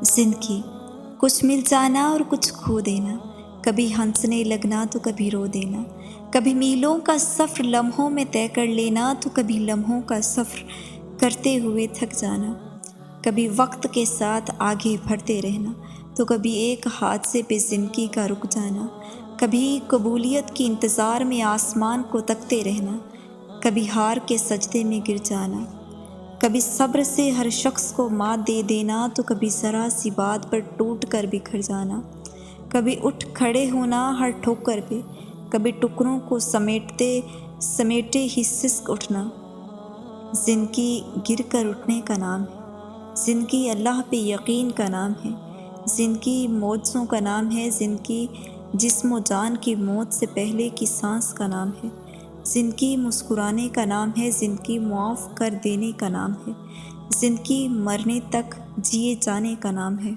زندگی کچھ مل جانا اور کچھ کھو دینا، کبھی ہنسنے لگنا تو کبھی رو دینا، کبھی میلوں کا سفر لمحوں میں طے کر لینا تو کبھی لمحوں کا سفر کرتے ہوئے تھک جانا، کبھی وقت کے ساتھ آگے بڑھتے رہنا تو کبھی ایک حادثے پہ زندگی کا رک جانا، کبھی قبولیت کی انتظار میں آسمان کو تکتے رہنا، کبھی ہار کے سجدے میں گر جانا، کبھی صبر سے ہر شخص کو مات دے دینا تو کبھی ذرا سی بات پر ٹوٹ کر بکھر جانا، کبھی اٹھ کھڑے ہونا ہر ٹھوکر پہ، کبھی ٹکڑوں کو سمیٹے ہی سسک اٹھنا۔ زندگی گر کر اٹھنے کا نام ہے، زندگی اللہ پہ یقین کا نام ہے، زندگی معجزوں کا نام ہے، زندگی جسم و جان کی موت سے پہلے کی سانس کا نام ہے، زندگی مسکرانے کا نام ہے، زندگی معاف کر دینے کا نام ہے، زندگی مرنے تک جیے جانے کا نام ہے۔